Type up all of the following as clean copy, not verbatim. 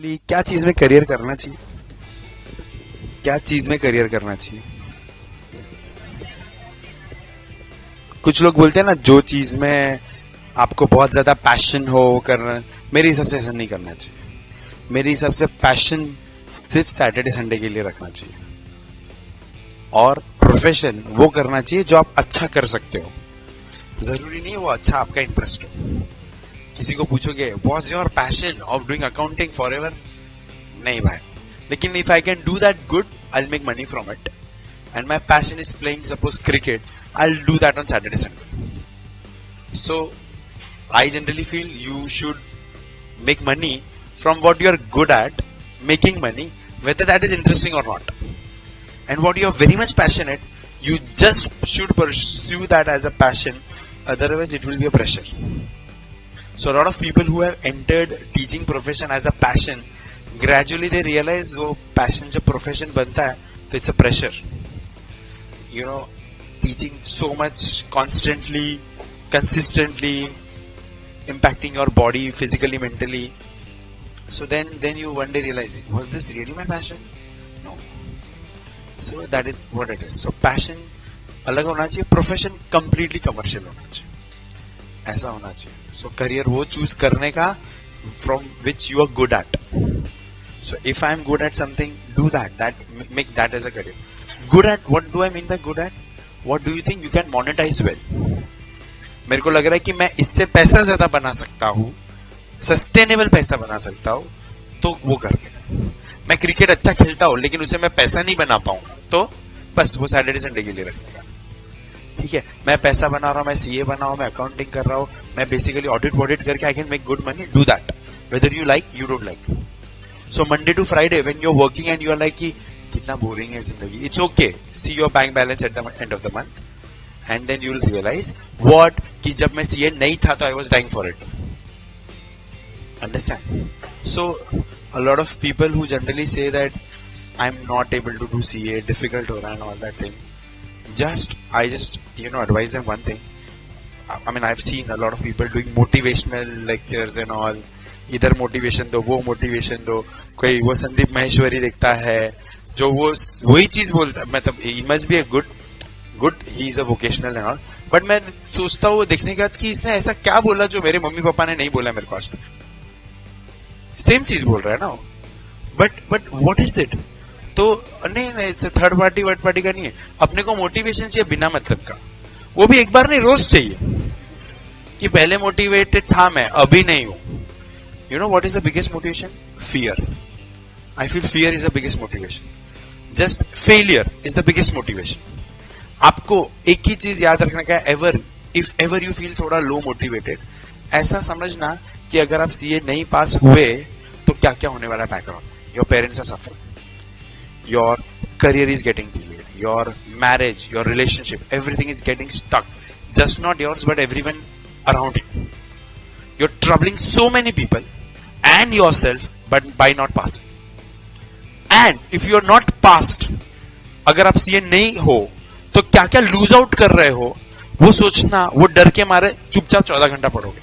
क्या चीज में करियर करना चाहिए? क्या चीज में करियर करना चाहिए? कुछ लोग बोलते हैं ना, जो चीज में आपको बहुत ज्यादा पैशन हो करना, मेरे हिसाब से ऐसा नहीं करना चाहिए। मेरे हिसाब से पैशन सिर्फ सैटरडे संडे के लिए रखना चाहिए, और प्रोफेशन वो करना चाहिए जो आप अच्छा कर सकते हो। जरूरी नहीं वो अच्छा आपका इंटरेस्ट हो। किसी को पूछोगे was your passion of doing accounting for ever, नहीं भाई, लेकिन if I can do that good, I make money from it, and my passion is playing suppose cricket, I do that on Saturday Sunday. So I generally feel you should make money from what you are good at making money, whether that is interesting or not. And what you are very much passionate, you just should pursue that as a passion, otherwise it will be a pressure. So a lot of people who have entered teaching profession as a passion, gradually they realize wo passion jab profession banta hai, तो it's a pressure. You know, teaching so much constantly, consistently, impacting your body physically, mentally. So then you one day realize, was this really my passion? No. So that is what it is. So passion अलग होना चाहिए, profession completely commercial होना चाहिए, ऐसा होना चाहिए. So career वो choose करने का from which you are good at. So if I am good at something, do that make that as a career. Good at, what do I mean by good at? What do you think you can monetize well? मेरे को लग रहा है कि मैं इससे पैसा ज्यादा बना सकता हूँ, सस्टेनेबल पैसा बना सकता हूँ, तो वो कर लेना. मैं क्रिकेट अच्छा खेलता हूँ लेकिन उसे मैं पैसा नहीं बना पाऊंगा, तो बस वो सैटरडे संडे के लिए रखेगा. ठीक है, मैं पैसा बना रहा हूँ, मैं सीए बना हूँ, मैं अकाउंटिंग कर रहा हूँ, मैं बेसिकली ऑडिट करके I can make good money, do that whether you like you don't like. So Monday to Friday when you are working and you are like कि कितना बोरिंग है जिंदगी, it's okay, see your bank balance at the end of the month. And then you will realize what, कि जब मैं CA नहीं था तो I was dying for it. Understand? So a lot of people who generally say that I'm not able to do CA, difficult हो रहा है and all that thing, I just advise them one thing. I mean, I've seen a lot of people doing motivational lectures and all. इधर motivation दो, वो motivation दो, कोई वो संदीप माहेश्वरी देखता है जो वो वही चीज बोलता है. मतलब he must be a good, he is a vocational and all, but मैं सोचता हूँ देखने के बाद कि इसने ऐसा क्या बोला जो मेरे मम्मी पापा ने नहीं बोला मेरे को आज तक. सेम चीज बोल रहा है ना, बट व्हाट इज इट? तो नहीं, थर्ड पार्टी वर्ड पार्टी का नहीं है. अपने को मोटिवेशन चाहिए बिना मतलब का, वो भी एक बार नहीं, रोज चाहिए. कि पहले मोटिवेटेड था मैं, अभी नहीं हूं. You know what is the biggest motivation? Fear. I feel fear is the biggest motivation. Just failure is the biggest motivation. आपको एक ही चीज याद रखना का, इफ एवर यू फील थोड़ा लो मोटिवेटेड, ऐसा समझना कि अगर आप सीए नहीं पास हुए तो क्या क्या होने वाला background. Your parents are suffering, your career is getting delayed, your marriage, your relationship, everything is getting stuck, just not yours but everyone around you. You are troubling so many people and yourself but by not passing. And if you are not passed, अगर आप CA नहीं हो तो क्या क्या lose out कर रहे हो वो सोचना, वो डर के मारे चुपचाप 14 घंटा पढ़ोगे.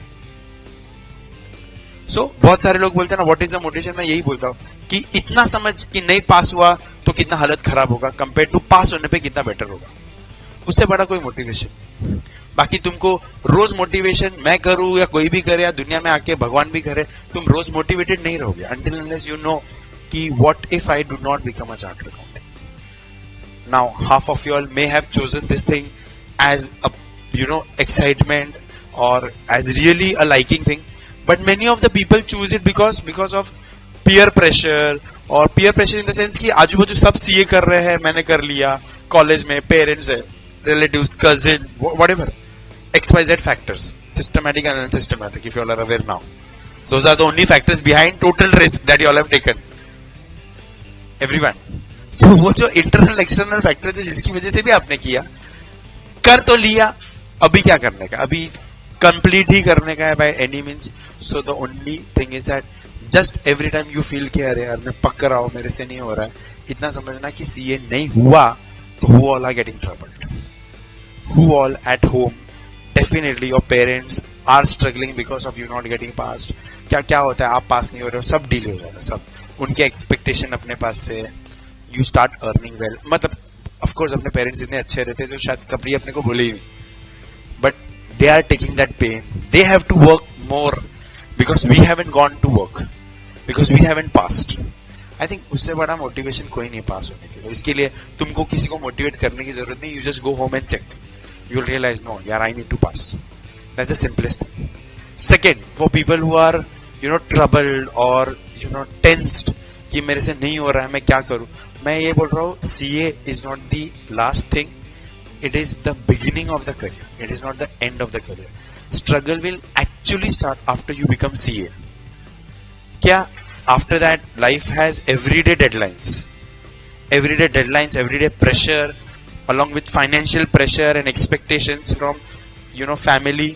सो बहुत सारे लोग बोलते हैं ना व्हाट इज द मोटिवेशन, मैं यही बोलता हूं कि इतना समझ कि नहीं पास हुआ तो कितना हालत खराब होगा, कंपेयर टू पास होने पे कितना बेटर होगा. उससे बड़ा कोई मोटिवेशन. बाकी तुमको रोज मोटिवेशन मैं करूं या कोई भी करे या दुनिया में आके भगवान भी करे, तुम रोज मोटिवेटेड नहीं रहोगे until unless you know कि what if I do not become a chartered accountant. Now, half of you all may have chosen this thing as a, excitement or as really a liking thing. But many of the people choose it because of peer pressure, or peer pressure in the sense कि आजू बाजू सब CA कर रहे हैं, मैंने कर लिया, कॉलेज में पेरेंट्स है, relatives, cousin, whatever, XYZ factors, systematic and unsystematic, if you all are aware now. Those are the only factors behind total risk that you all have taken. Everyone. So, वो जो internal external factor है जिसकी वजह से भी आपने किया, कर तो लिया, अभी क्या करने का? अभी कंप्लीट ही करने का है by any means. So the only thing is that just every time you feel कि अरे यार मैं पक रहा हूं, मेरे से नहीं हो रहा है, इतना समझना कि सीए नहीं हुआ तो who all are getting troubled, who all at home, definitely your parents are struggling because of you not getting pass. क्या क्या होता है, आप पास नहीं हो रहे हो, सब डील हो जाता है, सब उनके एक्सपेक्टेशन अपने पास से। यू स्टार्ट अर्निंग वेल, मतलब ऑफकोर्स अपने पेरेंट्स इतने अच्छे रहते तो शायद कभी अपने को बोले ही नहीं, but they are taking that pain, they have to work more because we haven't gone to work, because we haven't passed. I think उससे बड़ा मोटिवेशन कोई नहीं पास होने के लिए। इसके लिए तुमको किसी को मोटिवेट करने की जरूरत नहीं, you just go home and check, you will realise no यार I need to pass, that's the simplest thing. Second, for people who are troubled और टेंस्ड कि मेरे से नहीं हो रहा है, मैं क्या करूं, मैं ये बोल रहा हूँ CA is not the last thing, it is the beginning of the career, it is not the end of the career. Struggle will actually start after you become CA. क्या after that life has everyday deadlines, everyday pressure, along with financial pressure and expectations from family.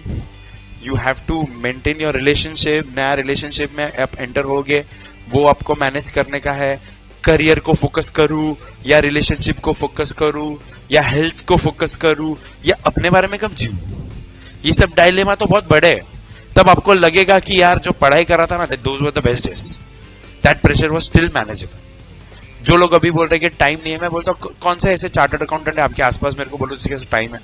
You have to maintain your relationship, नया relationship में आप enter होगे, वो आपको manage करने का है। करियर को फोकस करूं या रिलेशनशिप को फोकस करूं या हेल्थ को फोकस करूं या अपने बारे में कब जीऊं, ये सब डायलेमा तो बहुत बड़े हैं। तब आपको लगेगा कि यार जो पढ़ाई कर रहा था ना, those were the best days, that pressure was still manageable. जो लोग अभी बोल रहे हैं कि टाइम नहीं है, मैं बोलता हूं कौन सा ऐसे चार्टर्ड अकाउंटेंट है आपके आसपास, मेरे को बोलो जिसके पास टाइम है।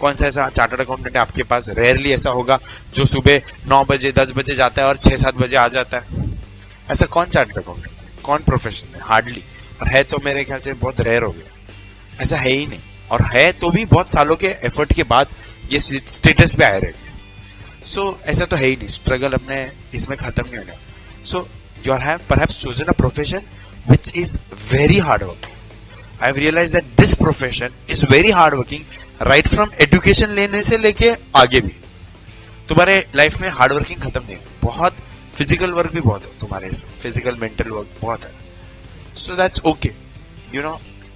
कौन सा ऐसा चार्टर्ड अकाउंटेंट है आपके पास, रेयरली ऐसा होगा जो सुबह 9 बजे 10 बजे जाता है और 6-7 बजे आ जाता है। ऐसा कौन चार्टर्ड अकाउंटेंट, कौन प्रोफेशन है, हार्डली। और है तो मेरे ख्याल से बहुत रेयर हो गया, ऐसा है ही नहीं। और है तो भी बहुत सालों के एफर्ट के बाद ये स्टेटस पे आए रहेगा। सो ऐसा तो है ही नहीं, स्ट्रगल अपने इसमें खत्म नहीं होगा। So you have perhaps chosen a profession which is very hard working. I have realize that this profession is very hard working, right from education लेने से लेके आगे भी। तुम्हारे लाइफ में हार्ड वर्किंग खत्म नहीं है, बहुत फिजिकल वर्क भी बहुत है तुम्हारे इसमें, फिजिकल मेंटल वर्क बहुत है। So that's okay,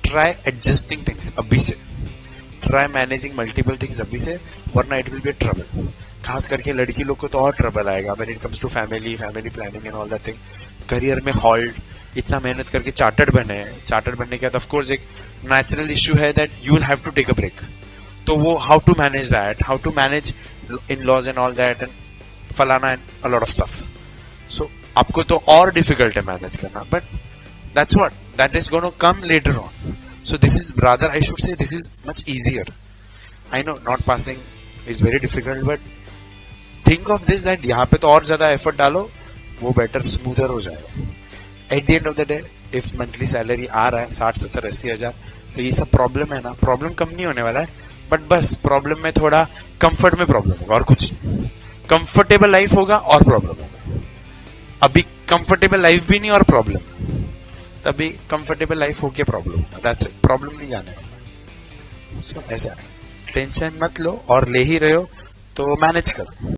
try adjusting things अभी से, ट्राई मैनेजिंग मल्टीपल थिंग्स अभी से, वरना इट विल बी ट्रबल। खास करके लड़की लोग को तो और ट्रबल आएगा when it comes to family planning and all that thing. Career में हॉल्ट, इतना मेहनत करके चार्टर्ड बनने के बाद ऑफकोर्स एक नेचुरल इश्यू है that you will have to take a break. तो वो how to manage that, how to manage in laws and all that and फलाना and a lot of stuff. So आपको तो और डिफिकल्ट है manage करना, but that's what that is gonna come later on. So this is rather, I should say this is much easier. I know not passing is very difficult, but think of this that यहाँ पे तो और ज्यादा effort डालो, वो better smoother हो जाएगा। At the end of the day if monthly salary आ रहा है 60-70-80 हजार, तो ये सब प्रॉब्लम है ना, प्रॉब्लम कम नहीं होने वाला है, बट बस प्रॉब्लम में थोड़ा कंफर्ट में प्रॉब्लम होगा और कुछ नहीं। कंफर्टेबल लाइफ होगा और प्रॉब्लम होगा। अभी कंफर्टेबल लाइफ भी नहीं और प्रॉब्लम, तभी कंफर्टेबल लाइफ होके प्रॉब्लम होगा, दैट्स इट, प्रॉब्लम नहीं जाने वाला। सो ऐसा टेंशन मत लो, और ले ही रहे हो तो मैनेज करो।